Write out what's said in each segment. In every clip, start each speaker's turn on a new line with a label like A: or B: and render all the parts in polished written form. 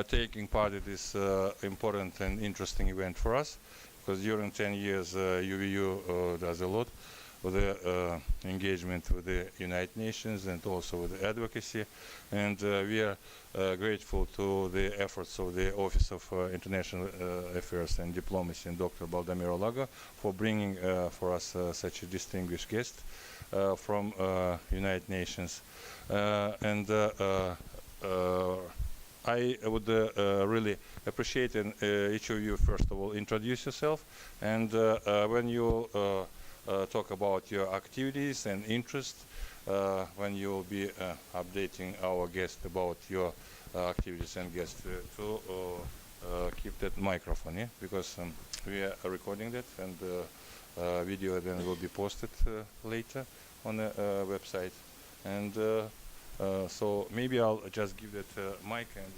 A: taking part in this important and interesting event for us, because during 10 years UVU does a lot with the engagement with the United Nations and also with the advocacy, and we are grateful to the efforts of the Office of International Affairs and Diplomacy and Dr. Baldemiro Lago for bringing for us such a distinguished guest from United Nations. I would really appreciate each of you, first of all, introduce yourself, and when you talk about your activities and interests, when you'll be updating our guest about your activities and guests, to keep that microphone, yeah, because we are recording that, and video then will be posted later on the website. And so maybe I'll just give that mic and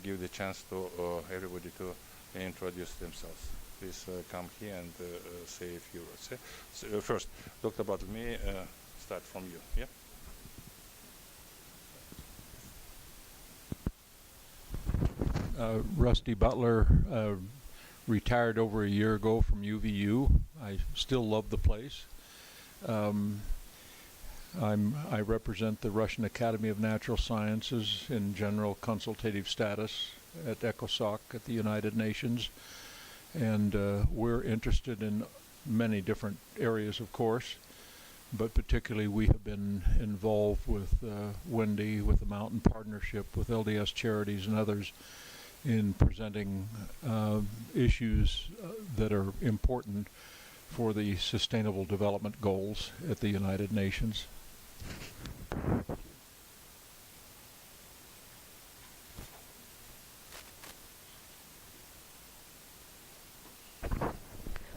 A: give the chance to everybody to introduce themselves. Please come here and say a few words. Yeah? So, first, Dr. Butler, may I start from you? Yeah.
B: Rusty Butler, retired over a year ago from UVU. I still love the place. I represent the Russian Academy of Natural Sciences in general consultative status at ECOSOC at the United Nations. And we're interested in many different areas, of course, but particularly we have been involved with Wendy, with the Mountain Partnership, with LDS Charities and others in presenting issues that are important for the Sustainable Development Goals at the United Nations.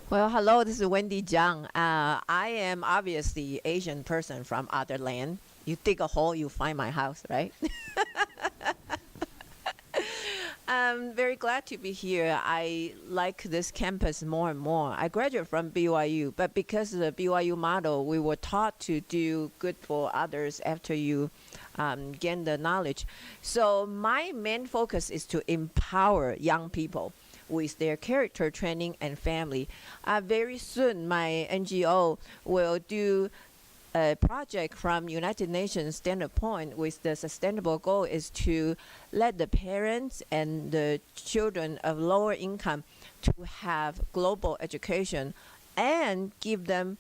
C: Well, hello, this is Wendy Jung. I am obviously Asian person from other land. You dig a hole, you find my house, right? I'm very glad to be here. I like this campus more and more. I graduated from BYU, but because of the BYU model, we were taught to do good for others after you gain the knowledge. So my main focus is to empower young people with their character training and family. Very soon, my NGO will do a project from United Nations standpoint with the sustainable goal is to let the parents and the children of lower income to have global education and give them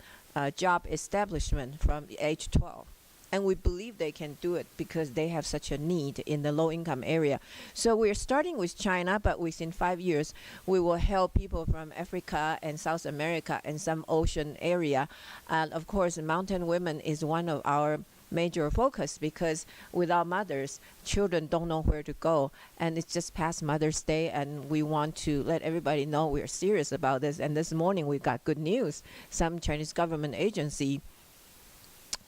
C: job establishment from age 12. And we believe they can do it because they have such a need in the low-income area. So we're starting with China, but within 5 years, we will help people from Africa and South America and some ocean area. And of course, mountain women is one of our major focus because without mothers, children don't know where to go. And it's just past Mother's Day, and we want to let everybody know we're serious about this. And this morning, we got good news. Some Chinese government agency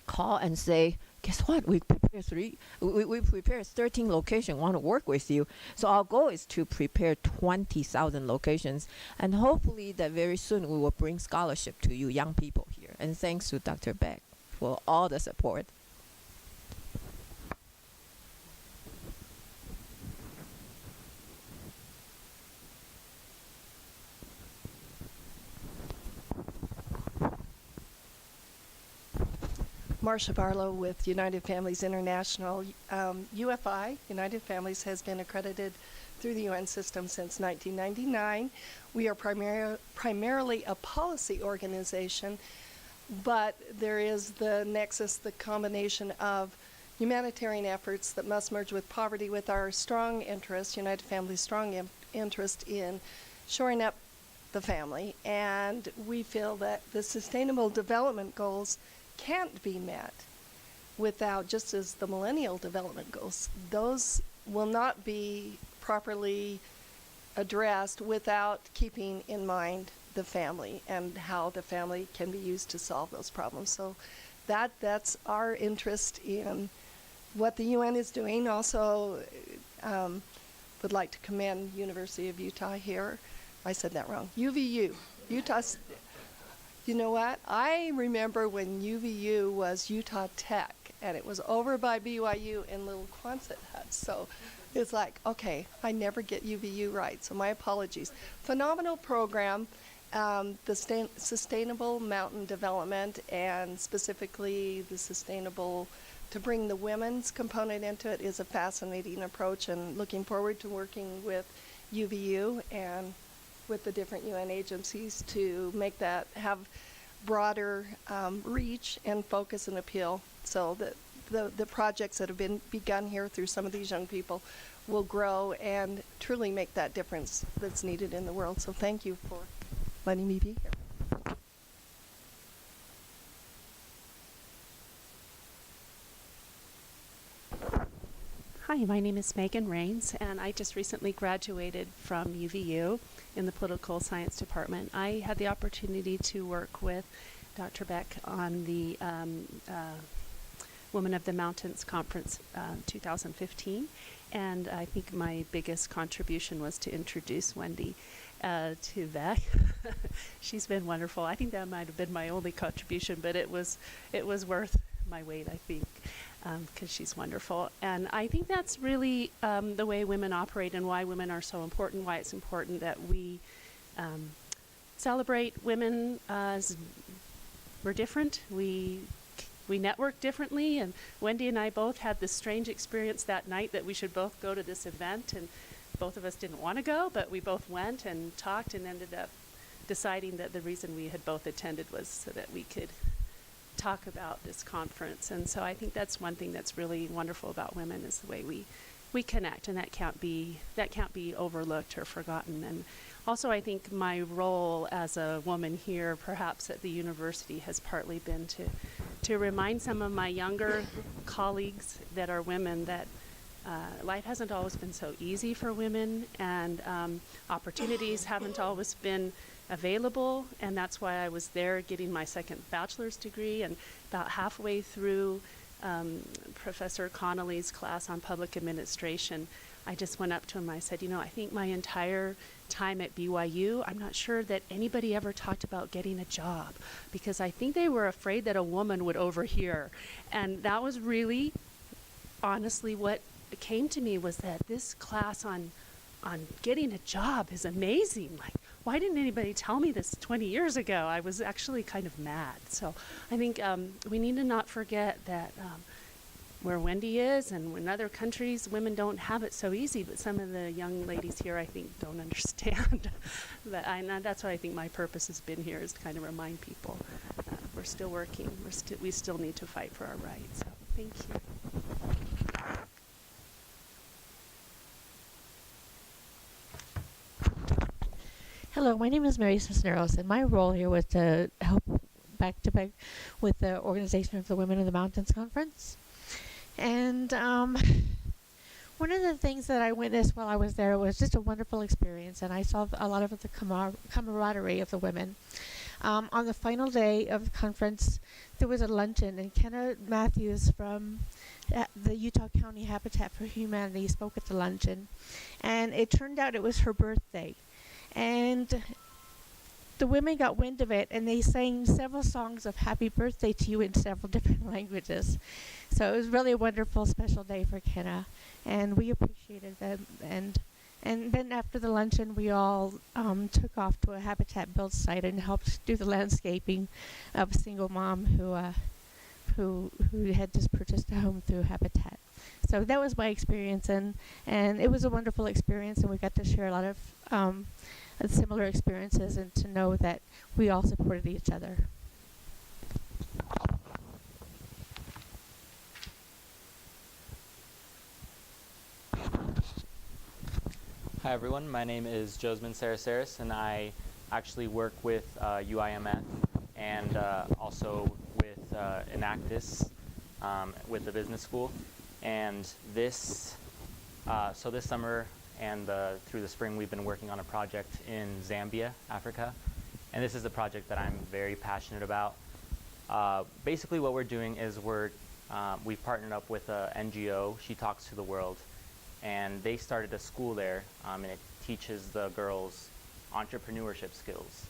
C: call and say, guess what? We prepare 13 locations, want to work with you. So our goal is to prepare 20,000 locations, and hopefully that very soon we will bring scholarship to you young people here. And thanks to Dr. Beck for all the support.
D: Marcia Barlow with United Families International. UFI, United Families, has been accredited through the UN system since 1999. We are primarily a policy organization, but there is the nexus, the combination of humanitarian efforts that must merge with poverty with our strong interest, United Families' strong interest in shoring up the family. And we feel that the Sustainable Development Goals can't be met without, just as the Millennial Development Goals, those will not be properly addressed without keeping in mind the family and how the family can be used to solve those problems. So that's our interest in what the UN is doing. Also, would like to commend University of Utah here. I said that wrong. UVU, Utah's. You know what? I remember when UVU was Utah Tech, and it was over by BYU in little Quonset huts. So It's like, okay, I never get UVU right, so my apologies. Phenomenal program. The sustainable mountain development, and specifically the sustainable, to bring the women's component into it, is a fascinating approach, and looking forward to working with UVU and with the different UN agencies to make that have broader reach and focus and appeal, so that the projects that have been begun here through some of these young people will grow and truly make that difference that's needed in the world. So thank you for letting me be here.
E: Hi, my name is Megan Rains, and I just recently graduated from UVU in the Political Science Department. I had the opportunity to work with Dr. Beck on the Women of the Mountains Conference 2015, and I think my biggest contribution was to introduce Wendy to Beck. She's been wonderful. I think that might have been my only contribution, but it was worth my weight, I think, because she's wonderful. And I think that's really the way women operate, and why women are so important, why it's important that we celebrate women as we're different. We network differently, and Wendy and I both had this strange experience that night that we should both go to this event, and both of us didn't want to go, but we both went and talked and ended up deciding that the reason we had both attended was so that we could talk about this conference. And so I think that's one thing that's really wonderful about women, is the way we connect, and that can't be overlooked or forgotten. And also, I think my role as a woman here, perhaps at the university, has partly been to remind some of my younger colleagues that are women that life hasn't always been so easy for women, and opportunities haven't always been available, and that's why I was there getting my second bachelor's degree. And about halfway through Professor Connolly's class on public administration, I just went up to him and I said, I think my entire time at BYU, I'm not sure that anybody ever talked about getting a job, because I think they were afraid that a woman would overhear. And that was really, honestly, what came to me, was that this class on getting a job is amazing. Like, why didn't anybody tell me this 20 years ago? I was actually kind of mad. So I think we need to not forget that where Wendy is, and in other countries, women don't have it so easy, but some of the young ladies here, I think, don't understand. That's why I think my purpose has been here, is to kind of remind people we're still working. We still need to fight for our rights. So thank you.
F: Hello, my name is MurrayCisneros, and my role here was to help back with the organization of the Women of the Mountains Conference. And one of the things that I witnessed while I was there was just a wonderful experience, and I saw a lot of the camaraderie of the women. On the final day of the conference, there was a luncheon, and Kenna Matthews from the Utah County Habitat for Humanity spoke at the luncheon, and it turned out it was her birthday. And the women got wind of it, and they sang several songs of happy birthday to you in several different languages. So it was really a wonderful, special day for Kenna, and we appreciated them. And then after the luncheon, we all took off to a Habitat build site and helped do the landscaping of a single mom who had just purchased a home through Habitat. So that was my experience, and it was a wonderful experience, and we got to share a lot of similar experiences, and to know that we all supported each other.
G: Hi everyone, my name is Mancera, and I actually work with UIMF and also with Enactus with the business school. And this summer and through the spring, we've been working on a project in Zambia, Africa. And this is a project that I'm very passionate about. Basically what we're doing is we've partnered up with an NGO, She Talks to the World, and they started a school there, and it teaches the girls entrepreneurship skills.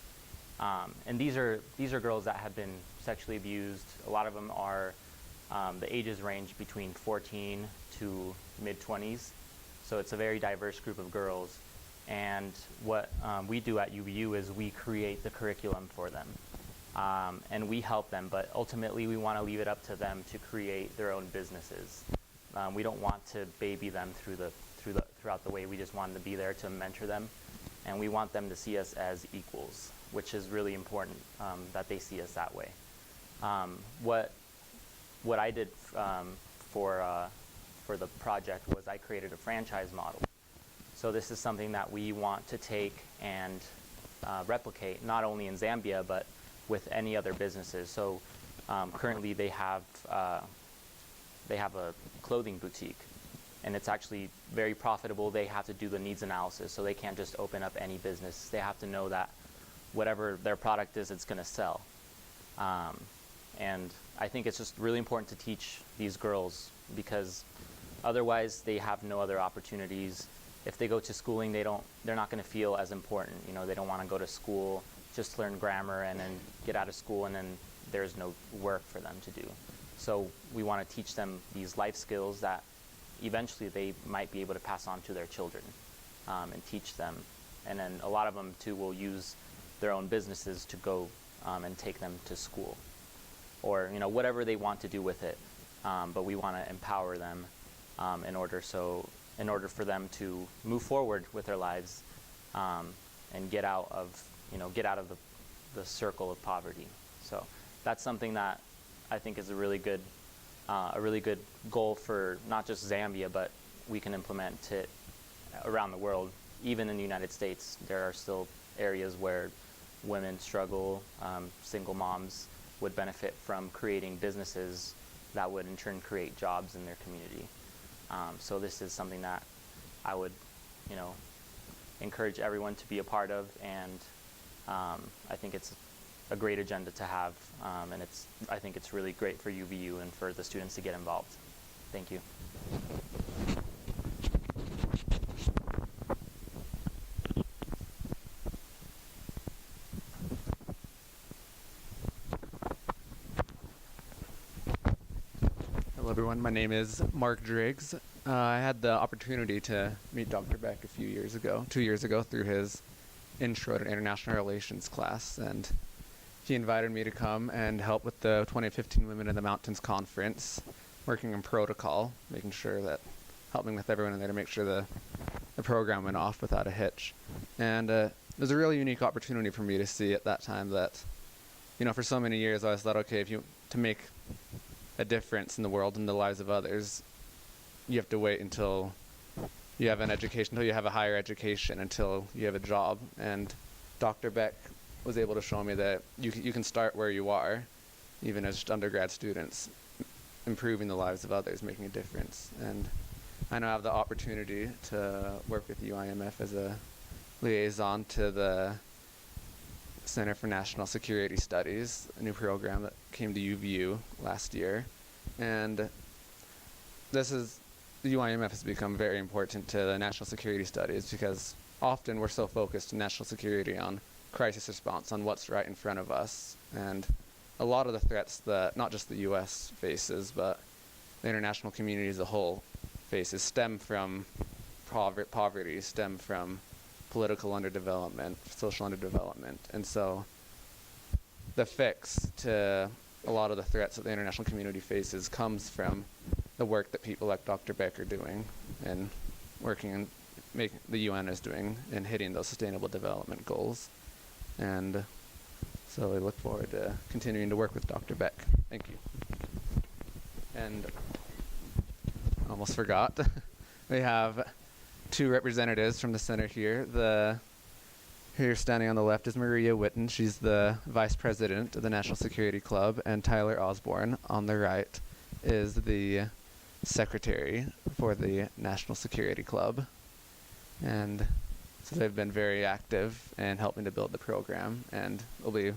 G: And these are girls that have been sexually abused. A lot of them are, the ages range between 14 to mid-20s. So it's a very diverse group of girls. And what we do at UVU is we create the curriculum for them. And we help them, but ultimately we want to leave it up to them to create their own businesses. We don't want to baby them throughout the way. We just want to be there to mentor them, and we want them to see us as equals, which is really important that they see us that way. What I did for the project was I created a franchise model. So this is something that we want to take and replicate, not only in Zambia, but with any other businesses. So currently they have a clothing boutique, and it's actually very profitable. They have to do the needs analysis, so they can't just open up any business. They have to know that whatever their product is, it's going to sell. And I think it's just really important to teach these girls, because otherwise they have no other opportunities. If they go to schooling, they're not going to feel as important. You know, they don't want to go to school, just learn grammar and then get out of school, and then there's no work for them to do. So we want to teach them these life skills that eventually they might be able to pass on to their children, and teach them. And then a lot of them too will use their own businesses to go and take them to school, or whatever they want to do with it. But we want to empower them in order for them to move forward with their lives, and get out of the circle of poverty. So that's something that I think is a really good goal for not just Zambia, but we can implement it around the world. Even in the United States, there are still areas where women struggle. Single moms would benefit from creating businesses that would in turn create jobs in their community. So this is something that I would, encourage everyone to be a part of, and I think it's a great agenda to have, and I think it's really great for UVU and for the students to get involved. Thank you.
H: Hello everyone, my name is Mark Dregs. I had the opportunity to meet Dr. Beck 2 years ago through his Intro to International Relations class, and he invited me to come and help with the 2015 Women in the Mountains Conference, working in protocol, helping with everyone in there to make sure the program went off without a hitch. And it was a really unique opportunity for me to see at that time that, for so many years I always thought, okay, to make a difference in the world and the lives of others, you have to wait until you have an education, until you have a higher education, until you have a job. And Dr. Beck was able to show me that you can start where you are, even as undergrad students, improving the lives of others, making a difference. And I now have the opportunity to work with UIMF as a liaison to the Center for National Security Studies, a new program that came to UVU last year. And the UIMF has become very important to the national security studies, because often we're so focused in national security on crisis response, on what's right in front of us. And a lot of the threats that not just the US faces, but the international community as a whole faces stem from poverty, stem from political underdevelopment, social underdevelopment. And so the fix to a lot of the threats that the international community faces comes from the work that people like Dr. Beck are doing, and working and making the UN is doing in hitting those sustainable development goals. And so I look forward to continuing to work with Dr. Beck. Thank you. And I almost forgot, we have 2 representatives from the center here. Here standing on the left is Maria Witten. She's the vice president of the National Security Club, and Tyler Osborne on the right is the secretary for the National Security Club. And so they've been very active in helping to build the program, and we're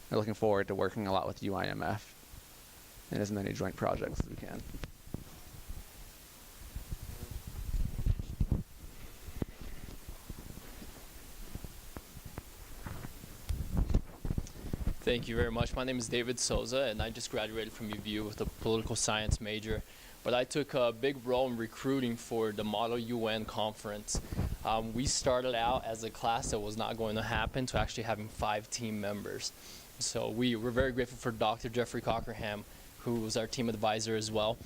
H: looking forward to working a lot with UIMF in as many joint projects as we can.
I: Thank you very much. My name is David Souza, and I just graduated from UVU with a political science major. but I took a big role in recruiting for the Model UN conference. We started out as a class that was not going to happen to actually having 5 team members. So we're very grateful for Dr. Jeffrey Cockerham, who was our team advisor as well.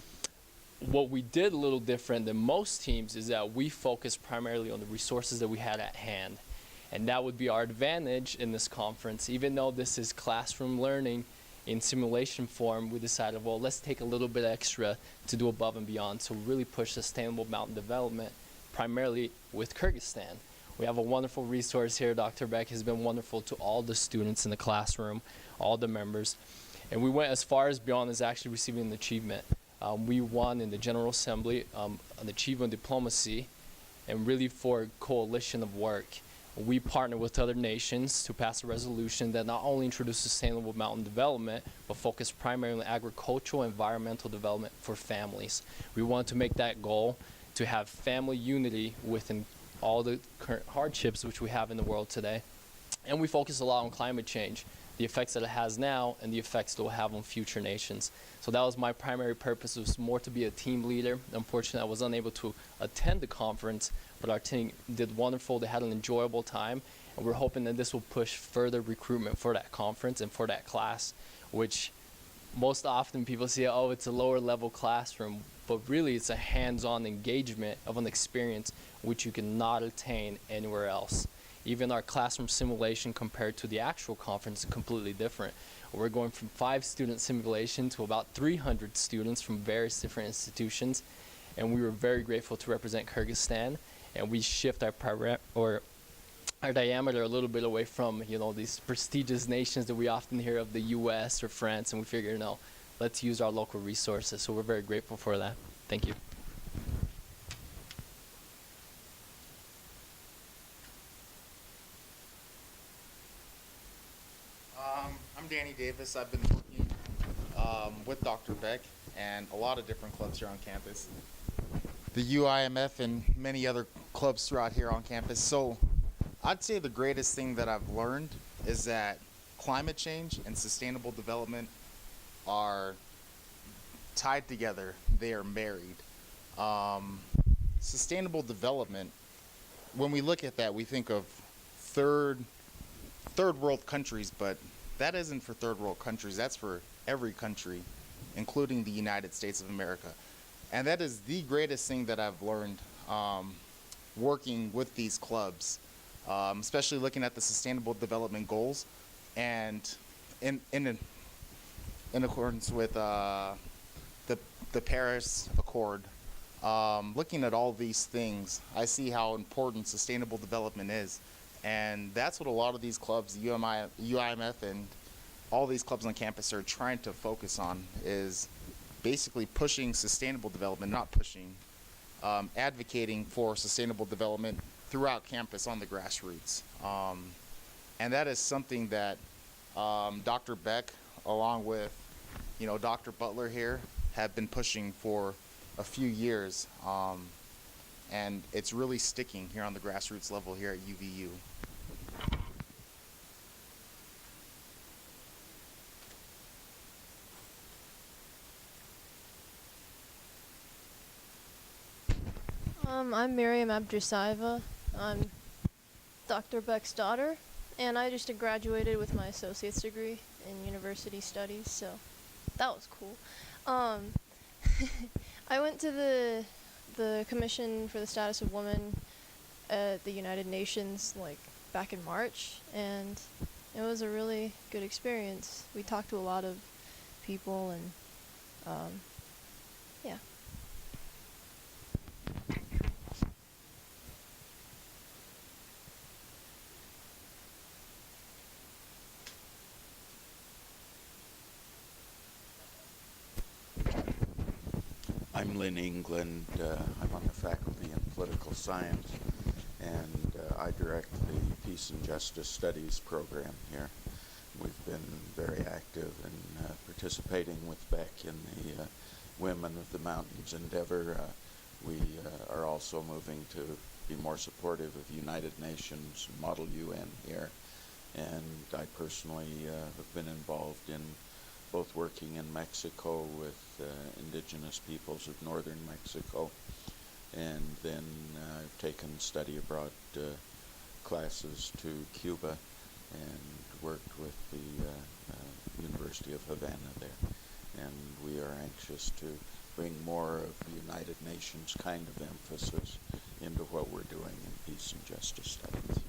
I: What we did a little different than most teams is that we focused primarily on the resources that we had at hand. And that would be our advantage in this conference. Even though this is classroom learning in simulation form, we decided, well, let's take a little bit extra to do above and beyond, to really push sustainable mountain development, primarily with Kyrgyzstan. We have a wonderful resource here. Dr. Beck has been wonderful to all the students in the classroom, all the members. And we went as far as beyond as actually receiving an achievement. We won in the General Assembly an achievement diplomacy, and really for a coalition of work. We partnered with other nations to pass a resolution that not only introduced sustainable mountain development, but focused primarily on agricultural and environmental development for families. We wanted to make that goal to have family unity within all the current hardships which we have in the world today. And we focus a lot on climate change, the effects that it has now and the effects it will have on future nations. So that was my primary purpose, was more to be a team leader. Unfortunately, I was unable to attend the conference, but our team did wonderful. They had an enjoyable time, and we're hoping that this will push further recruitment for that conference and for that class, which most often people say, oh, it's a lower level classroom, but really it's a hands-on engagement of an experience which you cannot attain anywhere else. Even our classroom simulation compared to the actual conference is completely different. We're going from 5 student simulation to about 300 students from various different institutions, and we were very grateful to represent Kyrgyzstan, and we shift our diameter a little bit away from, you know, these prestigious nations that we often hear of, the US or France, and we figured, no, let's use our local resources. So we're very grateful for that. Thank you.
J: I'm Danny Davis. I've been working with Dr. Beck and a lot of different clubs here on campus. The UIMF and many other clubs throughout here on campus. So I'd say the greatest thing that I've learned is that climate change and sustainable development are tied together. They are married. Sustainable development, when we look at that, we think of third world countries, but that isn't for third world countries. That's for every country, including the United States of America. And that is the greatest thing that I've learned working with these clubs, especially looking at the sustainable development goals, and in accordance with the Paris Accord. Looking at all these things, I see how important sustainable development is. And that's what a lot of these clubs, the UIMF and all these clubs on campus are trying to focus on, is basically pushing sustainable development, not pushing, advocating for sustainable development throughout campus on the grassroots. And that is something that Dr. Beck, along with, you know, Dr. Butler here, have been pushing for a few years. And it's really sticking here on the grassroots level here at UVU.
K: I'm Miriam Abdul. I'm Dr. Beck's daughter, and I just graduated with my associate's degree in university studies, so that was cool. I went to the Commission for the Status of Women at the United Nations like back in March, and it was a really good experience. We talked to a lot of people, and yeah.
L: I'm Lynn England. I'm on the faculty in political science, and I direct the Peace and Justice Studies program here. We've been very active in participating with Beck in the Women of the Mountains endeavor. We are also moving to be more supportive of United Nations Model UN here, and I personally have been involved in both working in Mexico with indigenous peoples of northern Mexico, and then I've taken study abroad classes to Cuba and worked with the University of Havana there. And we are anxious to bring more of the United Nations kind of emphasis into what we're doing in peace and justice studies.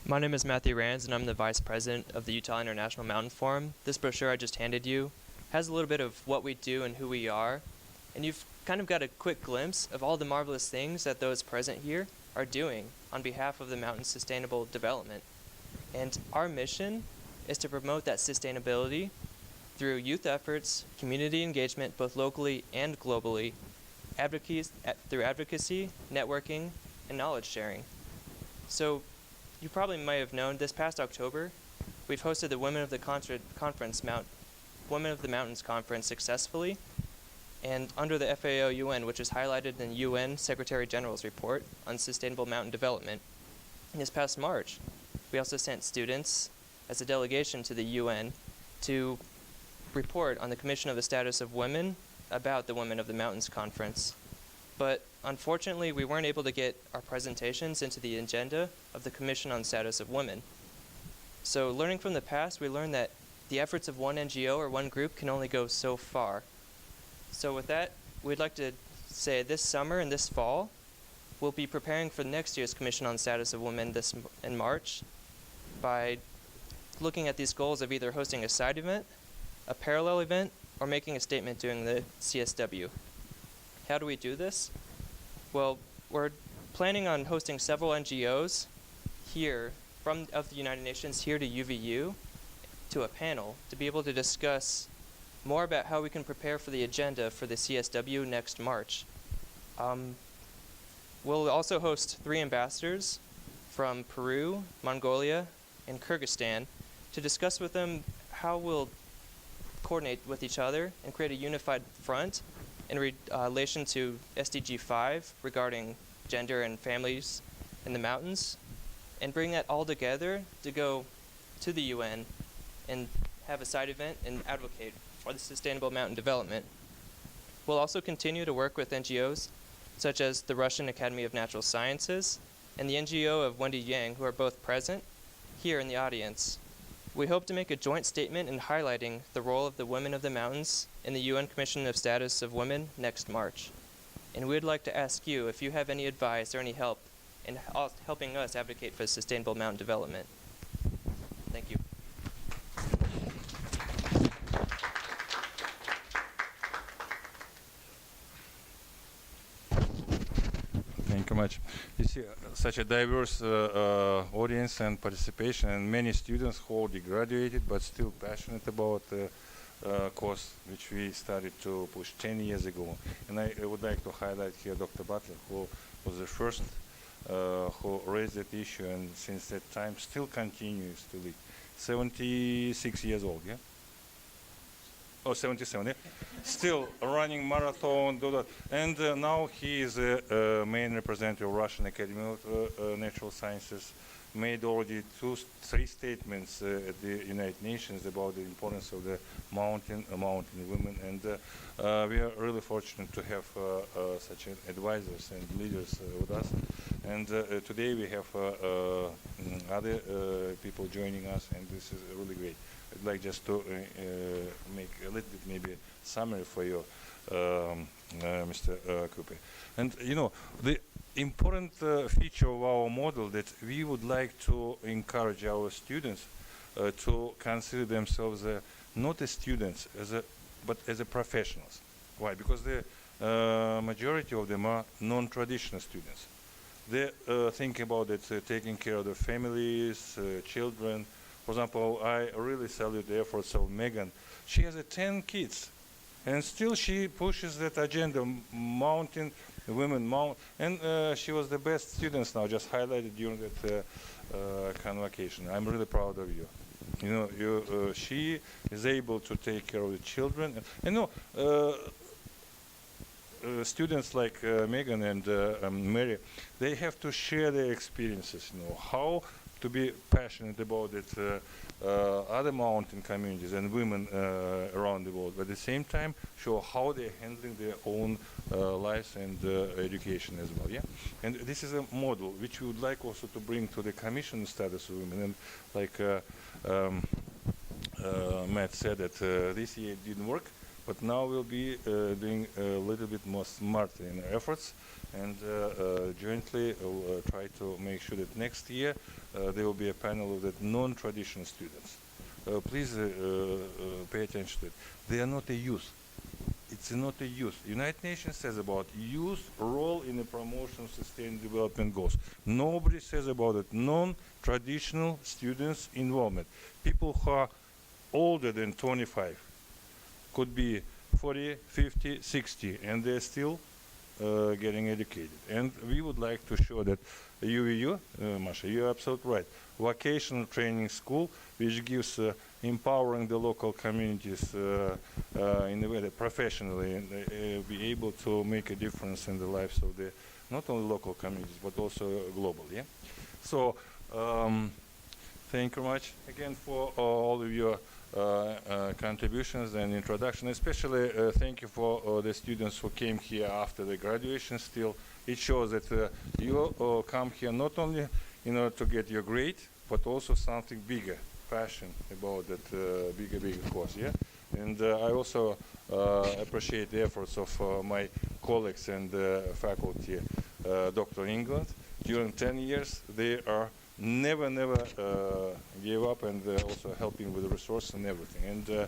M: My name is Matthew Rands, and I'm the Vice President of the Utah International Mountain Forum. This brochure I just handed you has a little bit of what we do and who we are, and you've kind of got a quick glimpse of all the marvelous things that those present here are doing on behalf of the mountain's sustainable development. And our mission is to promote that sustainability through youth efforts, community engagement, both locally and globally, through advocacy, networking, and knowledge sharing. So, you probably may have known this past October, we've hosted the Women of the Women of the Mountains Conference successfully, and under the FAO UN, which is highlighted in the UN Secretary General's report on sustainable mountain development. In this past March, we also sent students as a delegation to the UN to report on the Commission of the Status of Women about the Women of the Mountains Conference. But unfortunately, we weren't able to get our presentations into the agenda of the Commission on Status of Women. So learning from the past, we learned that the efforts of one NGO or one group can only go so far. So with that, we'd like to say this summer and this fall, we'll be preparing for next year's Commission on Status of Women in March by looking at these goals of either hosting a side event, a parallel event, or making a statement during the CSW. How do we do this? Well, we're planning on hosting several NGOs here of the United Nations here to UVU to a panel to be able to discuss more about how we can prepare for the agenda for the CSW next March. We'll also host 3 ambassadors from Peru, Mongolia, and Kyrgyzstan to discuss with them how we'll coordinate with each other and create a unified front in relation to SDG 5 regarding gender and families in the mountains, and bring that all together to go to the UN and have a side event and advocate for the sustainable mountain development. We'll also continue to work with NGOs such as the Russian Academy of Natural Sciences and the NGO of Wendy, who are both present here in the audience. We hope to make a joint statement in highlighting the role of the Women of the Mountains in the UN Commission of Status of Women next March. And we'd like to ask you if you have any advice or any help in helping us advocate for sustainable mountain development. Thank you.
A: Thank you much. You see, such a diverse audience and participation, and many students who already graduated but still passionate about the course which we started to push 10 years ago. And I would like to highlight here Dr. Butler, who was the first who raised that issue, and since that time still continues to lead. 76 years old, yeah? Oh, 77, yeah? Still running marathon, and now he is a main representative of Russian Academy of Natural Sciences, made already 3 statements at the United Nations about the importance of the mountain women, and we are really fortunate to have such advisors and leaders with us. And today we have other people joining us, and this is really great. I'd like just to make a little bit maybe summary for you, Mr. Quiepo. And you know, the important feature of our model that we would like to encourage our students to consider themselves not as students, but as professionals. Why? Because the majority of them are non-traditional students. They think about it, taking care of their families, children. For example, I really salute the efforts of Megan. She has 10 kids, and still she pushes that agenda, mountain, women, and she was the best student now, just highlighted during that convocation. I'm really proud of you. she is able to take care of the children. Students like Megan and Mary, they have to share their experiences, how to be passionate about it, other mountain communities and women around the world, but at the same time show how they're handling their own lives and education as well. Yeah, and this is a model which we would like also to bring to the Commission status of women. And like Matt said, that this year it didn't work, but now we'll be doing a little bit more smarter in our efforts, and jointly try to make sure that next year there will be a panel of the non-traditional students. Please pay attention to it. They are not a youth. It's not a youth. United Nations says about youth role in the promotion of sustainable development goals. Nobody says about it. Non-traditional students involvement. People who are older than 25. Could be 40, 50, 60, and they're still getting educated. And we would like to show that UVU, Masha, you're absolutely right, vocational training school, which gives empowering the local communities in a way that professionally and be able to make a difference in the lives of the not only local communities but also globally. Yeah? So thank you very much again for all of your contributions and introduction. Especially thank you for the students who came here after the graduation still. It shows that you come here not only in order to get your grade, but also something bigger, passion about that bigger course. Yeah, and I also appreciate the efforts of my colleagues and faculty, Dr. England. During 10 years, they are never gave up, and also helping with the resource and everything. And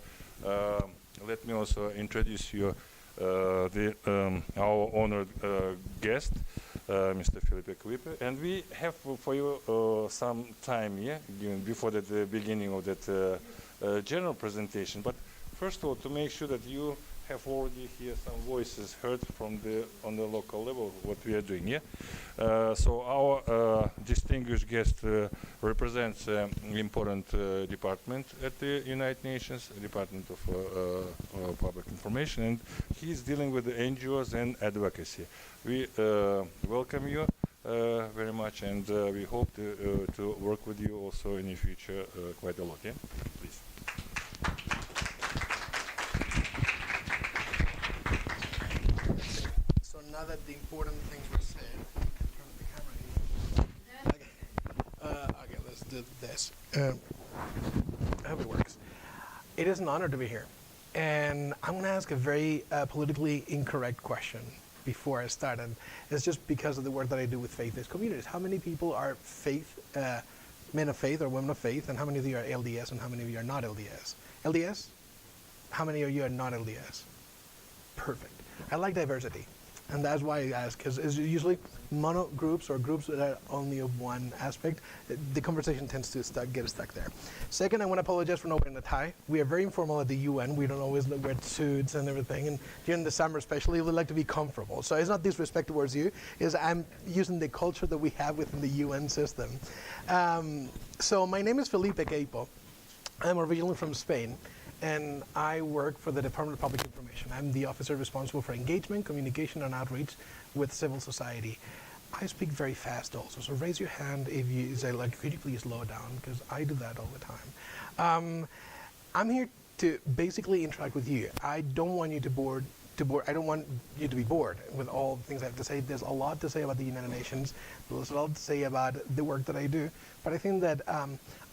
A: let me also introduce you our honored guest, Mr. Felipe Quiepo. And we have for you some time, before the beginning of that general presentation. But first of all, to make sure that you have already hear some voices heard from on the local level what we are doing. So our distinguished guest represents an important department at the United Nations, Department of Public Information, and he is dealing with the NGOs and advocacy. We welcome you very much, and we hope to work with you also in the future quite a lot. Yeah, please.
N: Now that the important things were said, turn the camera. Okay, let's do this. I hope it works. It is an honor to be here, and I'm going to ask a very politically incorrect question before I start, and it's just because of the work that I do with faith-based communities. How many people are men of faith or women of faith, and how many of you are LDS, and how many of you are not LDS? LDS? How many of you are not LDS? Perfect. I like diversity. And that's why I ask, because it's usually mono groups or groups that are only of one aspect. The conversation tends to get stuck there. Second, I want to apologize for not wearing a tie. We are very informal at the UN. We don't always wear suits and everything. And during the summer especially, we like to be comfortable. So it's not disrespect towards you. I'm using the culture that we have within the UN system. So my name is Felipe Quiepo. I'm originally from Spain, and I work for the Department of Public Information. I'm the officer responsible for engagement, communication, and outreach with civil society. I speak very fast also, so raise your hand if you say, like, could you please slow down, because I do that all the time. I'm here to basically interact with you. I don't want you to I don't want you to be bored with all the things I have to say. There's a lot to say about the United Nations. There's a lot to say about the work that I do. But I think that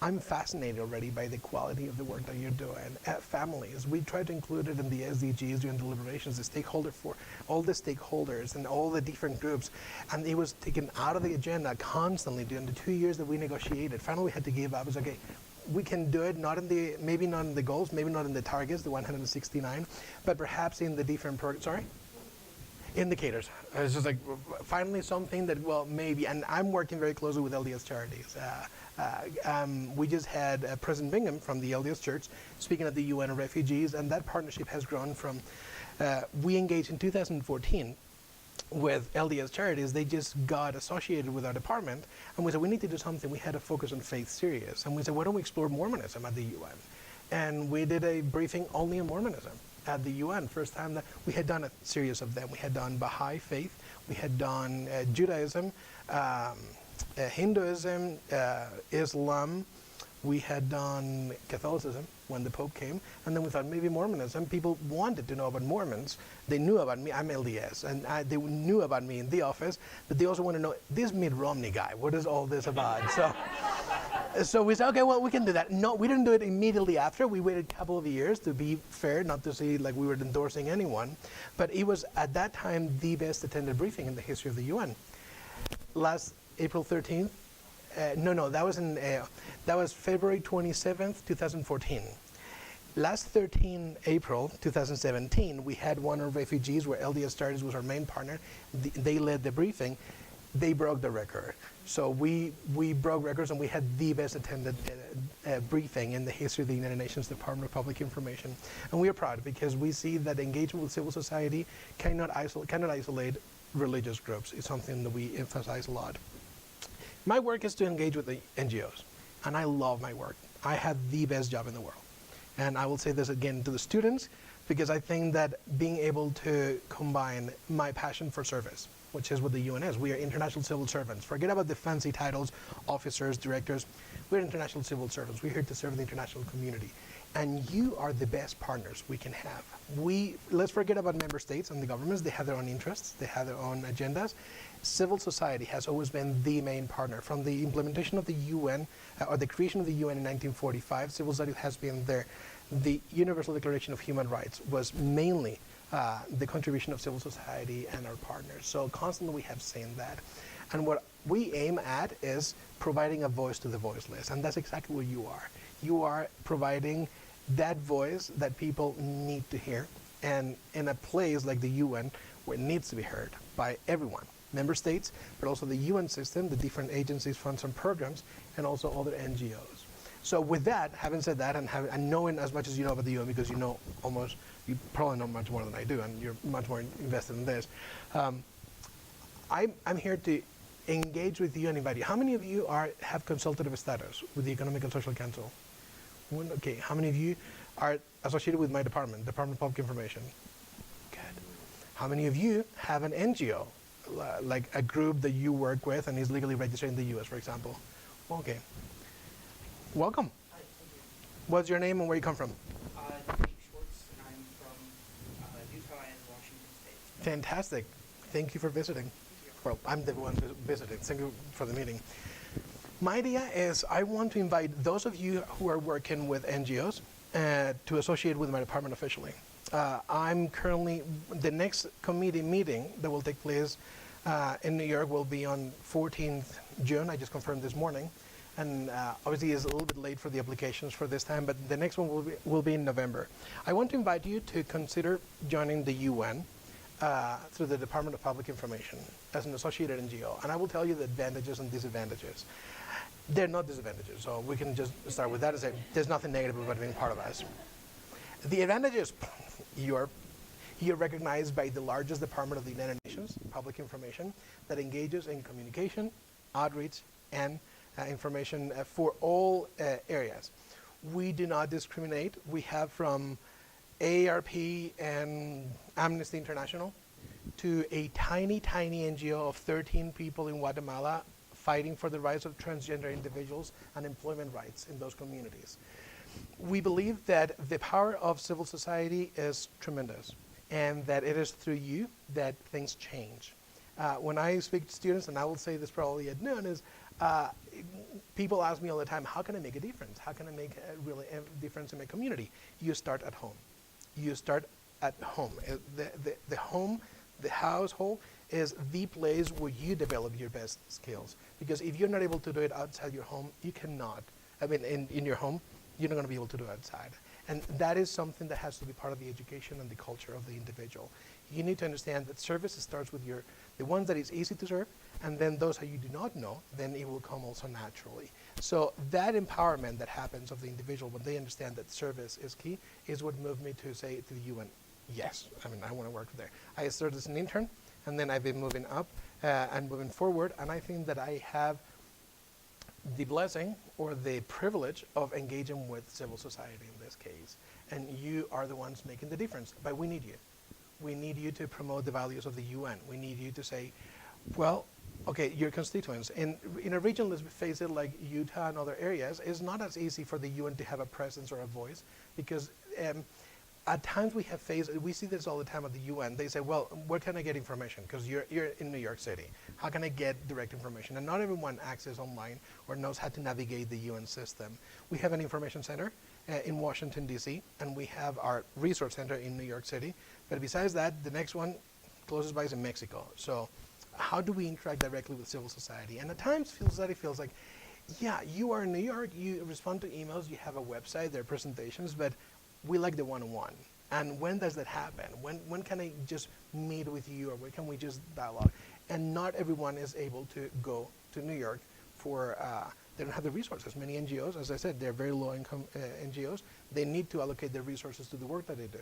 N: I'm fascinated already by the quality of the work that you're doing. At families, we try to include it in the SDGs during deliberations, for all the stakeholders and all the different groups. And it was taken out of the agenda constantly during the 2 years that we negotiated. Finally, we had to give up. It was okay. We can do it, maybe not in the goals, maybe not in the targets, the 169, but perhaps in the different indicators. It's just like finally something that, well, maybe, and I'm working very closely with LDS charities. We just had President Bingham from the LDS Church speaking at the UN Refugees, and that partnership has grown from, we engaged in 2014 with LDS Charities, they just got associated with our department, and we said we need to do something. We had to focus on faith serious, and we said, why don't we explore Mormonism at the UN? And we did a briefing only on Mormonism at the UN. First time that we had done a series of them. We had done Baha'i faith, we had done Judaism, Hinduism, Islam. We had done Catholicism when the Pope came, and then we thought maybe Mormonism. People wanted to know about Mormons. They knew about me. I'm LDS, and they knew about me in the office, but they also want to know, this Mitt Romney guy, what is all this about? So we said, okay, well, we can do that. No, we didn't do it immediately after. We waited a couple of years to be fair, not to see like we were endorsing anyone, but it was at that time the best attended briefing in the history of the UN. Last April 13th, that was February 27th, 2014. Last 13 April 2017, we had one of refugees where LDS Charities was our main partner. They led the briefing. They broke the record. So we broke records, and we had the best attended briefing in the history of the United Nations Department of Public Information. And we are proud because we see that engagement with civil society cannot isolate religious groups. It's something that we emphasize a lot. My work is to engage with the NGOs, and I love my work. I have the best job in the world. And I will say this again to the students, because I think that being able to combine my passion for service, which is what the UN is. We are international civil servants. Forget about the fancy titles, officers, directors. We're international civil servants. We're here to serve the international community. And you are the best partners we can have. Let's forget about member states and the governments. They have their own interests. They have their own agendas. Civil society has always been the main partner. From the implementation of the UN, or the creation of the UN in 1945, civil society has been there. The Universal Declaration of Human Rights was mainly the contribution of civil society and our partners. So constantly we have seen that. And what we aim at is providing a voice to the voiceless. And that's exactly what you are. You are providing that voice that people need to hear. And in a place like the UN, where it needs to be heard by everyone, member states, but also the UN system, the different agencies, funds, and programs, and also other NGOs. So with that, having said that, and knowing as much as you know about the UN, because you probably know much more than I do, and you're much more invested in this, I'm here to engage with you and invite you. How many of you have consultative status with the Economic and Social Council? Okay. How many of you are associated with my department, Department of Public Information? Good. How many of you have an NGO, like a group that you work with and is legally registered in the U.S., for example? Okay. Welcome.
O: Hi, thank you.
N: What's your name and where you come from?
O: Dave Schwartz, and I'm from Utah and Washington State.
N: Fantastic. Thank you for visiting. Well, I'm the one who visited. Thank you for the meeting. My idea is I want to invite those of you who are working with NGOs to associate with my department officially. I'm currently, the next committee meeting that will take place in New York will be on 14th June. I just confirmed this morning. And obviously it's a little bit late for the applications for this time, but the next one will be in November. I want to invite you to consider joining the UN through the Department of Public Information as an associated NGO. And I will tell you the advantages and disadvantages. They're not disadvantages, so we can just start with that and say there's nothing negative about being part of us. The advantages, you're recognized by the largest department of the United Nations, Public Information, that engages in communication, outreach, and information for all areas. We do not discriminate. We have from AARP and Amnesty International to a tiny, tiny NGO of 13 people in Guatemala fighting for the rights of transgender individuals and employment rights in those communities. We believe that the power of civil society is tremendous, and that it is through you that things change. When I speak to students, and I will say this probably at noon, is people ask me all the time, how can I make a difference? How can I make a difference in my community? You start at home. You start at home. The home, the household, is the place where you develop your best skills. Because if you're not able to do it outside your home, you cannot. I mean, in your home, you're not going to be able to do it outside. And that is something that has to be part of the education and the culture of the individual. You need to understand that service starts with the ones that is easy to serve, and then those that you do not know, then it will come also naturally. So that empowerment that happens of the individual when they understand that service is key is what moved me to say to the UN, yes, I mean, I want to work there. I started as an intern, and then I've been moving up and moving forward, and I think that I have the blessing or the privilege of engaging with civil society in this case. And you are the ones making the difference, but we need you. We need you to promote the values of the UN. We need you to say, well, okay, your constituents. In a region, let's face it, like Utah and other areas, it's not as easy for the UN to have a presence or a voice, because at times we see this all the time at the UN. They say, well, where can I get information? Because you're in New York City. How can I get direct information? And not everyone accesses online or knows how to navigate the UN system. We have an information center in Washington, D.C., and we have our resource center in New York City. But besides that, the next one closest by is in Mexico. So how do we interact directly with civil society? And at times, civil society feels like, yeah, you are in New York, you respond to emails, you have a website, there are presentations, but we like the one-on-one. And when does that happen? When can I just meet with you, or when can we just dialogue? And not everyone is able to go to New York for, they don't have the resources. Many NGOs, as I said, they're very low-income NGOs. They need to allocate their resources to the work that they do.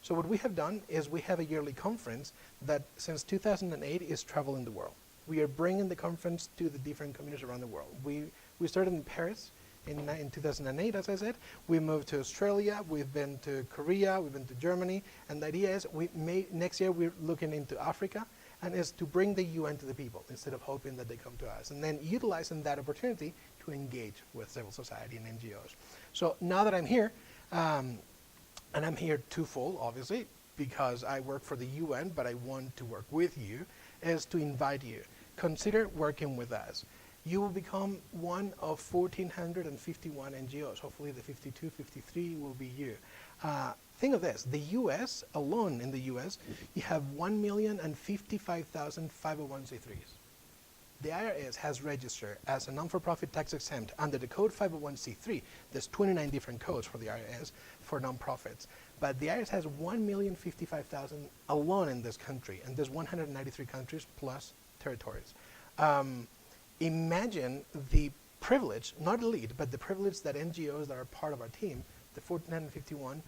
N: So what we have done is we have a yearly conference that since 2008 is traveling the world. We are bringing the conference to the different communities around the world. We started in Paris in 2008, as I said. We moved to Australia, we've been to Korea, we've been to Germany, and the idea is next year we're looking into Africa, and is to bring the UN to the people instead of hoping that they come to us, and then utilizing that opportunity to engage with civil society and NGOs. So now that I'm here, and I'm here twofold, obviously, because I work for the UN, but I want to work with you, is to invite you. Consider working with us. You will become one of 1,451 NGOs. Hopefully the 52, 53 will be you. Think of this, the US, alone in the US, you have 1,055,000 501c3s. The IRS has registered as a non-for-profit tax exempt under the code 501c3. There's 29 different codes for the IRS for non-profits. But the IRS has 1,055,000 alone in this country, and there's 193 countries plus territories. Imagine the privilege, not elite, but the privilege that NGOs that are part of our team, the 1,451,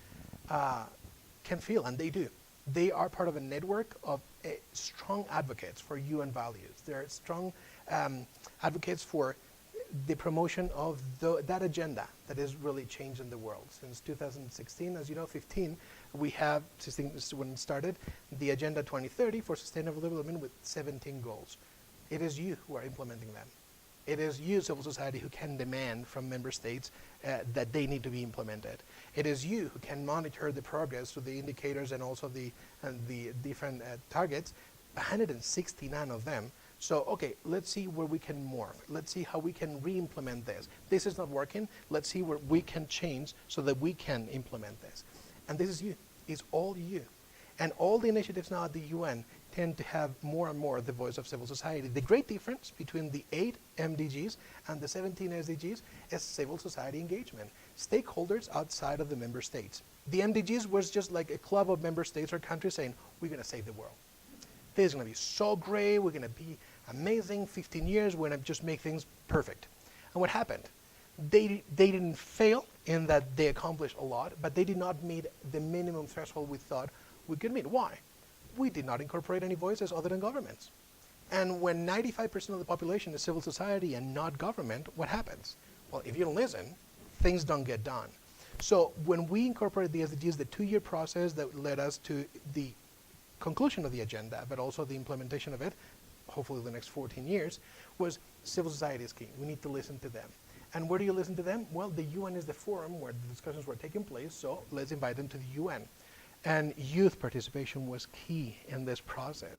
N: can feel, and they do. They are part of a network of strong advocates for UN values. They're strong advocates for the promotion of that agenda that is really changing the world. Since 2016, as you know, 15, we have, this is when it started, the Agenda 2030 for Sustainable Development with 17 goals. It is you who are implementing them. It is you, civil society, who can demand from member states that they need to be implemented. It is you who can monitor the progress through the indicators and also the different targets, 169 of them. So, okay, let's see where we can morph. Let's see how we can re-implement this. This is not working. Let's see where we can change so that we can implement this. And this is you. It's all you. And all the initiatives now at the UN tend to have more and more the voice of civil society. The great difference between the 8 MDGs and the 17 SDGs is civil society engagement. Stakeholders outside of the member states. The MDGs was just like a club of member states or countries saying, we're going to save the world. This is going to be so great. We're going to be amazing. 15 years, we're going to just make things perfect. And what happened? They didn't fail in that they accomplished a lot, but they did not meet the minimum threshold we thought we could meet. Why? We did not incorporate any voices other than governments. And when 95% of the population is civil society and not government, what happens? Well, if you don't listen, things don't get done. So when we incorporated the SDGs, the 2-year process that led us to the conclusion of the agenda, but also the implementation of it, hopefully the next 14 years, was civil society is key. We need to listen to them. And where do you listen to them? Well, the UN is the forum where the discussions were taking place, so let's invite them to the UN. And youth participation was key in this process.